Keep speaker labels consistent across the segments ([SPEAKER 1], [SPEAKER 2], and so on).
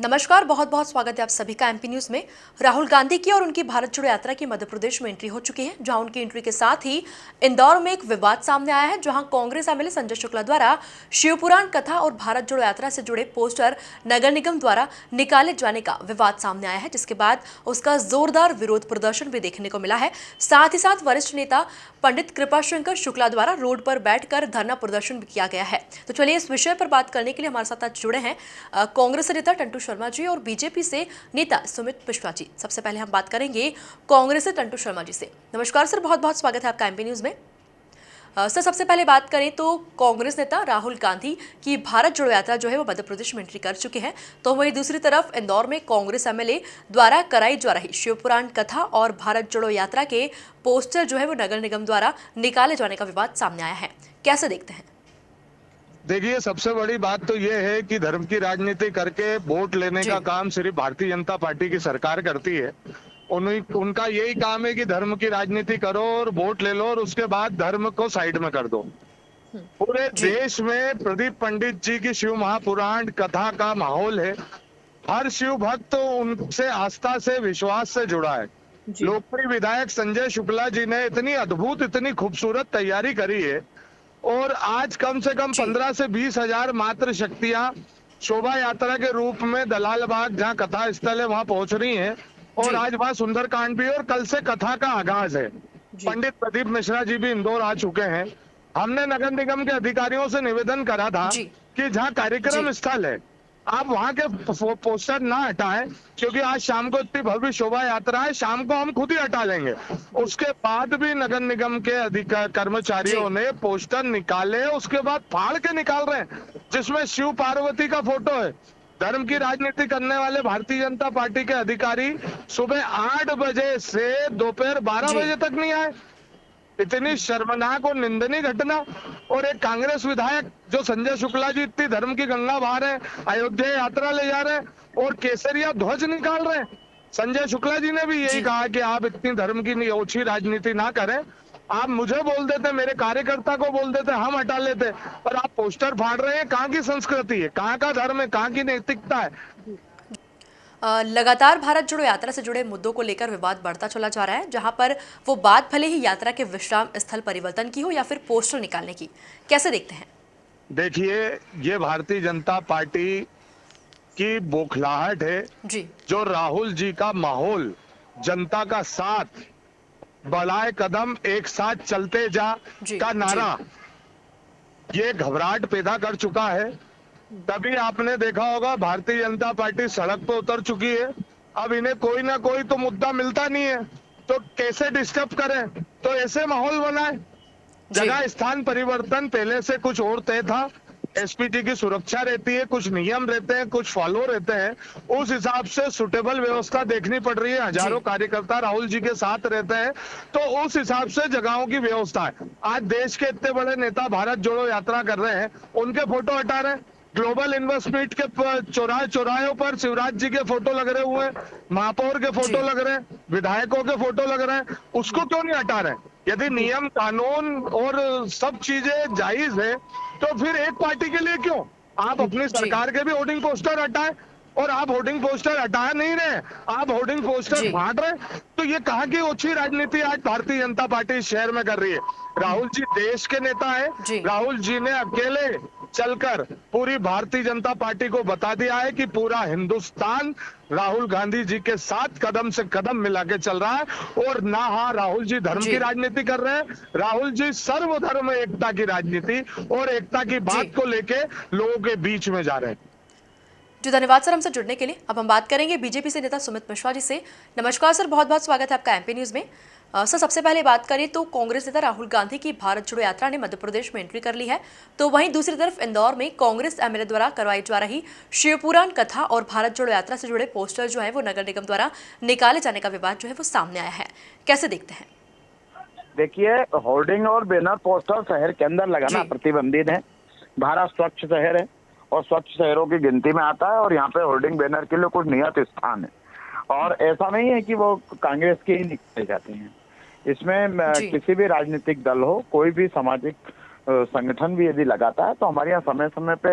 [SPEAKER 1] नमस्कार, बहुत बहुत स्वागत है आप सभी का एमपी न्यूज में। राहुल गांधी की और उनकी भारत जोड़ो यात्रा की मध्य प्रदेश में एंट्री हो चुकी है, जहां उनकी एंट्री के साथ ही इंदौर में एक विवाद सामने आया है, जहां कांग्रेस एमएलए संजय शुक्ला द्वारा शिवपुराण कथा और भारत जोड़ो यात्रा से जुड़े पोस्टर नगर निगम द्वारा निकाले जाने का विवाद सामने आया है, जिसके बाद उसका जोरदार विरोध प्रदर्शन भी देखने को मिला है। साथ ही साथ वरिष्ठ नेता पंडित कृपाशंकर शुक्ला द्वारा रोड पर बैठकर धरना प्रदर्शन भी किया गया है। तो चलिए इस विषय पर बात करने के लिए हमारे साथ आज जुड़े हैं कांग्रेस नेता टंटू शर्मा जी और बीजेपी से नेता सुमित मिश्रा जी। सबसे पहले हम बात करेंगे कांग्रेस से टंटू शर्मा जी से। नमस्कार सर, बहुत बहुत स्वागत है आपका एमपी न्यूज में। सर, सबसे पहले बात करें तो कांग्रेस नेता राहुल गांधी की भारत जोड़ो यात्रा जो है वो मध्य प्रदेश में एंट्री कर चुके हैं, तो वहीं दूसरी तरफ इंदौर में कांग्रेस एमएलए द्वारा कराई जा रही शिवपुराण कथा और भारत जोड़ो यात्रा के पोस्टर जो है वो नगर निगम द्वारा निकाले जाने का विवाद सामने आया है। कैसे देखते हैं?
[SPEAKER 2] देखिए, सबसे बड़ी बात तो ये है कि धर्म की राजनीति करके वोट लेने का काम सिर्फ भारतीय जनता पार्टी की सरकार करती है। उनका यही काम है कि धर्म की राजनीति करो और वोट ले लो और उसके बाद धर्म को साइड में कर दो। पूरे देश में प्रदीप पंडित जी की शिव महापुराण कथा का माहौल है। हर शिव भक्त उनसे आस्था से विश्वास से जुड़ा है। लोकप्रिय विधायक संजय शुक्ला जी ने इतनी अद्भुत इतनी खूबसूरत तैयारी करी है और आज कम से कम 15 से 20 हजार मात्र शक्तियां शोभा यात्रा के रूप में दलाल बाग जहाँ कथा स्थल है वहां पहुंच रही हैं और आज वहां सुंदरकांड भी है और कल से कथा का आगाज है। पंडित प्रदीप मिश्रा जी भी इंदौर आ चुके हैं। हमने नगर निगम के अधिकारियों से निवेदन करा था कि जहाँ कार्यक्रम स्थल है आप वहां के पोस्टर ना हटाएं, क्योंकि आज शाम को इतनी भव्य शोभा यात्रा है, शाम को हम खुद ही हटा लेंगे। उसके बाद भी नगर निगम के कर्मचारियों ने पोस्टर निकाले, उसके बाद फाड़ के निकाल रहे हैं जिसमें शिव पार्वती का फोटो है। धर्म की राजनीति करने वाले भारतीय जनता पार्टी के अधिकारी सुबह 8 बजे से दोपहर 12 बजे तक नहीं आए। इतनी शर्मनाक और निंदनीय घटना। और एक कांग्रेस विधायक जो संजय शुक्ला जी इतनी धर्म की गंगा बहा रहे हैं, अयोध्या यात्रा ले जा रहे हैं और केसरिया ध्वज निकाल रहे हैं। संजय शुक्ला जी ने भी यही कहा कि आप इतनी धर्म की ओछी राजनीति ना करें। आप मुझे बोल देते, मेरे कार्यकर्ता को बोल देते, हम हटा लेते, पर आप पोस्टर फाड़ रहे हैं। कहाँ की संस्कृति है, कहाँ का धर्म है, कहाँ की नैतिकता है?
[SPEAKER 1] लगातार भारत जोड़ो यात्रा से जुड़े मुद्दों को लेकर विवाद बढ़ता चला जा रहा है, जहां पर वो बात भले ही यात्रा के विश्राम स्थल परिवर्तन की हो या फिर पोस्टर निकालने की। कैसे देखते हैं?
[SPEAKER 2] देखिए, ये भारतीय जनता पार्टी की बौखलाहट है जो राहुल जी का माहौल, जनता का साथ, बढ़ाए कदम एक साथ चलते जा का नारा, ये घबराहट पैदा कर चुका है। तभी आपने देखा होगा भारतीय जनता पार्टी सड़क पर उतर चुकी है। अब इन्हें कोई ना कोई तो मुद्दा मिलता नहीं है, तो कैसे डिस्टर्ब करें, तो ऐसे माहौल बनाए। जगह स्थान परिवर्तन पहले से कुछ और तय था। एसपीटी की सुरक्षा रहती है, कुछ नियम रहते हैं, कुछ फॉलो रहते हैं, उस हिसाब से सुटेबल व्यवस्था देखनी पड़ रही है। हजारों कार्यकर्ता राहुल जी के साथ रहते हैं, तो उस हिसाब से जगहों की व्यवस्था है। आज देश के इतने बड़े नेता भारत जोड़ो यात्रा कर रहे हैं, उनके फोटो हटा रहे हैं। ग्लोबल इन्वेस्टमेंट के चौराहे पर शिवराज जी के फोटो लग रहे हुए, महापौर के फोटो लग रहे हैं, विधायकों के फोटो लग रहे हैं, उसको क्यों नहीं हटा रहे? यदि नियम कानून और सब चीजें जायज है तो फिर एक पार्टी के लिए क्यों? आप अपनी सरकार के भी होर्डिंग पोस्टर हटाएं, और आप होर्डिंग पोस्टर हटा नहीं रहे, आप होर्डिंग पोस्टर फाड़ रहे। तो ये कहाँ की ओछी राजनीति आज भारतीय जनता पार्टी शहर में कर रही है? राहुल जी देश के नेता है। राहुल जी ने अकेले चलकर पूरी भारतीय जनता पार्टी को बता दिया है कि पूरा हिंदुस्तान राहुल गांधी जी के साथ कदम से कदम मिला के चल रहा है। और ना हाँ, राहुल जी धर्म की राजनीति कर रहे हैं, राहुल जी सर्वधर्म एकता की राजनीति और एकता की बात को लेके लोगों के बीच में जा रहे हैं।
[SPEAKER 1] जी, धन्यवाद सर हमसे जुड़ने के लिए। अब हम बात करेंगे बीजेपी से नेता सुमित मिश्रा जी से। नमस्कार सर, बहुत बहुत स्वागत है आपका एमपी न्यूज में। सर, सबसे पहले बात करें तो कांग्रेस नेता राहुल गांधी की भारत जोड़ो यात्रा ने मध्य प्रदेश में एंट्री कर ली है, तो वहीं दूसरी तरफ इंदौर में कांग्रेस एमएलए द्वारा करवाई जा रही शिवपुराण कथा और भारत जोड़ो यात्रा से जुड़े पोस्टर जो है वो नगर निगम द्वारा निकाले जाने का विवाद जो है वो सामने आया है। कैसे देखते हैं?
[SPEAKER 3] देखिए, होर्डिंग और बैनर पोस्टर शहर के अंदर लगाना प्रतिबंधित है। भारत स्वच्छ शहर है और स्वच्छ शहरों की गिनती में आता है और यहाँ पे होर्डिंग बैनर के लिए कुछ नियत स्थान है और ऐसा नहीं है कि वो कांग्रेस के ही निकाले जाते हैं। इसमें किसी भी राजनीतिक दल हो, कोई भी सामाजिक संगठन भी यदि लगाता है तो हमारे यहाँ समय समय पे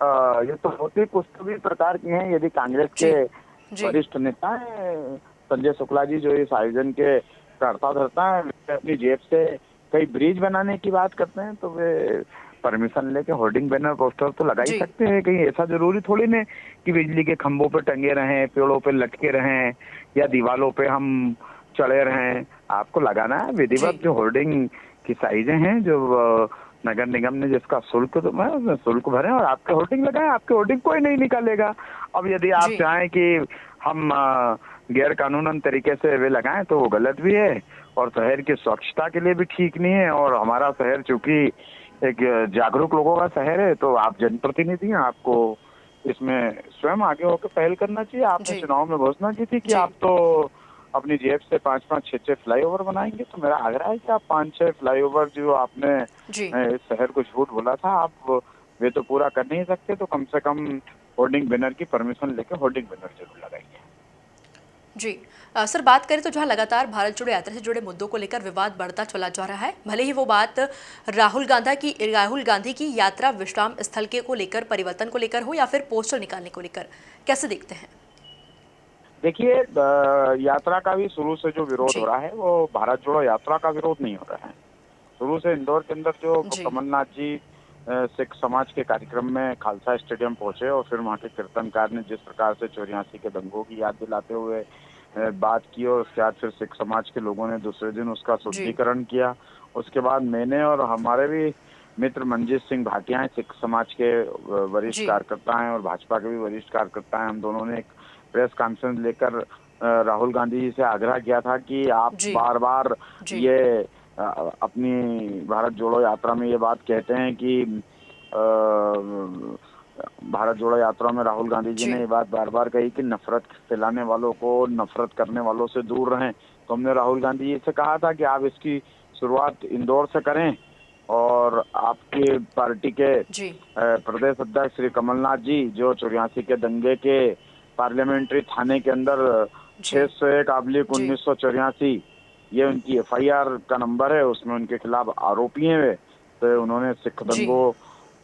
[SPEAKER 3] ये तो होती कुछ तो भी प्रकार की हैं। यदि कांग्रेस
[SPEAKER 1] जी
[SPEAKER 3] के
[SPEAKER 1] जी
[SPEAKER 3] वरिष्ठ नेता हैं संजय शुक्ला जी, जो इस आयोजन के करता धरता है, वे अपनी जेब से कई ब्रिज बनाने की बात करते हैं, तो वे परमिशन लेके होर्डिंग बैनर पोस्टर तो लगा ही
[SPEAKER 1] जी
[SPEAKER 3] सकते हैं। कहीं ऐसा जरूरी थोड़ी नहीं कि बिजली के खंभों पे टंगे रहें, पेड़ों पे लटके रहें या दीवालों पे हम चढ़े रहें। आपको लगाना है
[SPEAKER 1] जी
[SPEAKER 3] विधिवत जो होर्डिंग की साइजें हैं, जो नगर निगम ने जिसका शुल्क तो मैं उसमें शुल्क भरें और आपके होर्डिंग लगाएं। आपके होर्डिंग कोई नहीं निकालेगा। अब यदि आप
[SPEAKER 1] जी
[SPEAKER 3] चाहें कि हम गैर कानूनन तरीके से वे लगाएं तो वो गलत भी है और शहर की स्वच्छता के लिए भी ठीक नहीं है। और हमारा शहर चूंकि एक जागरूक लोगों का शहर है, तो आप जनप्रतिनिधि हैं, आपको इसमें स्वयं आगे होकर पहल करना चाहिए। आपने
[SPEAKER 1] जी
[SPEAKER 3] चुनाव में घोषणा की थी कि
[SPEAKER 1] जी
[SPEAKER 3] आप तो अपनी जेब से 5-5, 6-6 फ्लाईओवर बनाएंगे, तो मेरा आग्रह है कि आप 5-6 फ्लाईओवर जो आपने
[SPEAKER 1] जी
[SPEAKER 3] इस शहर को झूठ बोला था, आप वे तो पूरा कर नहीं सकते, तो कम से कम होर्डिंग बैनर की परमिशन लेकर होर्डिंग बैनर जरूर लगाइए।
[SPEAKER 1] जी सर, बात करें तो जहां लगातार भारत जोड़ो यात्रा से जुड़े मुद्दों को लेकर विवाद बढ़ता चला जा रहा है, भले ही वो बात राहुल गांधी की यात्रा विश्राम स्थल के को लेकर, परिवर्तन को लेकर हो या फिर पोस्टर निकालने को लेकर, कैसे देखते हैं?
[SPEAKER 3] देखिए, यात्रा का भी शुरू से जो विरोध हो
[SPEAKER 1] जी
[SPEAKER 3] रहा है वो भारत जोड़ो यात्रा का विरोध नहीं हो रहा है। शुरू से इंदौर के अंदर जो
[SPEAKER 1] जी
[SPEAKER 3] कमलनाथ जी सिख समाज के कार्यक्रम में खालसा स्टेडियम पहुंचे और फिर वहां के कीर्तनकार ने जिस प्रकार से 84 के दंगों की याद दिलाते हुए बात की, और उसके बाद फिर सिख समाज के लोगों ने दूसरे दिन उसका
[SPEAKER 1] जी
[SPEAKER 3] शुद्धिकरण किया। उसके बाद मैंने और हमारे भी मित्र मंजीत सिंह भाटिया हैं, सिख समाज के वरिष्ठ
[SPEAKER 1] जी
[SPEAKER 3] कार्यकर्ता हैं और भाजपा के भी वरिष्ठ कार्यकर्ता हैं, हम दोनों ने एक प्रेस कॉन्फ्रेंस लेकर राहुल गांधी जी से आग्रह किया था कि आप
[SPEAKER 1] जी
[SPEAKER 3] बार बार
[SPEAKER 1] जी
[SPEAKER 3] ये अपनी भारत जोड़ो यात्रा में ये बात कहते हैं कि भारत जोड़ो यात्रा में राहुल गांधी जी ने
[SPEAKER 1] जी
[SPEAKER 3] ये बात बार बार कही कि नफरत फैलाने वालों को, नफरत करने वालों से दूर रहें। तो हमने राहुल गांधी जी से कहा था कि आप इसकी शुरुआत इंदौर से करें और आपकी पार्टी के
[SPEAKER 1] जी
[SPEAKER 3] प्रदेश अध्यक्ष श्री कमलनाथ जी, जो 84 के दंगे के पार्लियामेंट्री थाने के अंदर
[SPEAKER 1] जी जी
[SPEAKER 3] 601/1984 ये उनकी एफआईआर का नंबर है, उसमें उनके खिलाफ आरोपी हैं वे। तो उन्होंने सिख
[SPEAKER 1] जी
[SPEAKER 3] दंगों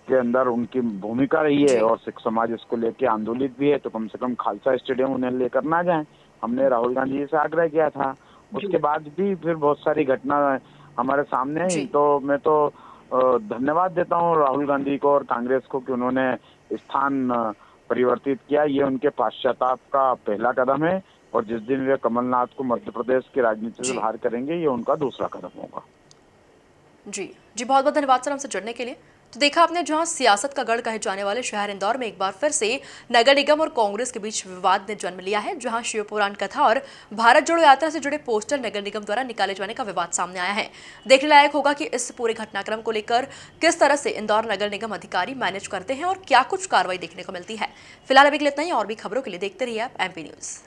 [SPEAKER 3] के अंदर उनकी भूमिका रही है
[SPEAKER 1] जी
[SPEAKER 3] और सिख समाज इसको लेके आंदोलित भी है, तो कम से कम खालसा स्टेडियम उन्हें लेकर ना जाएं। हमने राहुल गांधी जी से आग्रह किया था। उसके बाद भी फिर बहुत सारी घटना हमारे सामने आई।
[SPEAKER 1] जी
[SPEAKER 3] तो मैं तो धन्यवाद देता हूँ राहुल गांधी को और कांग्रेस को कि उन्होंने स्थान परिवर्तित किया। ये उनके पश्चाताप का पहला कदम है और जिस दिन वे कमलनाथ को मध्य प्रदेश की राजनीति से
[SPEAKER 1] जी
[SPEAKER 3] बाहर करेंगे, ये उनका दूसरा कदम होगा।
[SPEAKER 1] जी जी, बहुत बहुत धन्यवाद सर हमसे जुड़ने के लिए। तो देखा आपने, जहां सियासत का गढ़ कहे जाने वाले शहर इंदौर में एक बार फिर से नगर निगम और कांग्रेस के बीच विवाद ने जन्म लिया है, जहां शिव पुराण कथा और भारत जोड़ो यात्रा से जुड़े पोस्टर नगर निगम द्वारा निकाले जाने का विवाद सामने आया है। देखने लायक होगा कि इस पूरे घटनाक्रम को लेकर किस तरह से इंदौर नगर निगम अधिकारी मैनेज करते हैं और क्या कुछ कार्रवाई देखने को मिलती है। फिलहाल अभी के लिए इतना ही, और भी खबरों के लिए देखते रहिए आप एमपी न्यूज।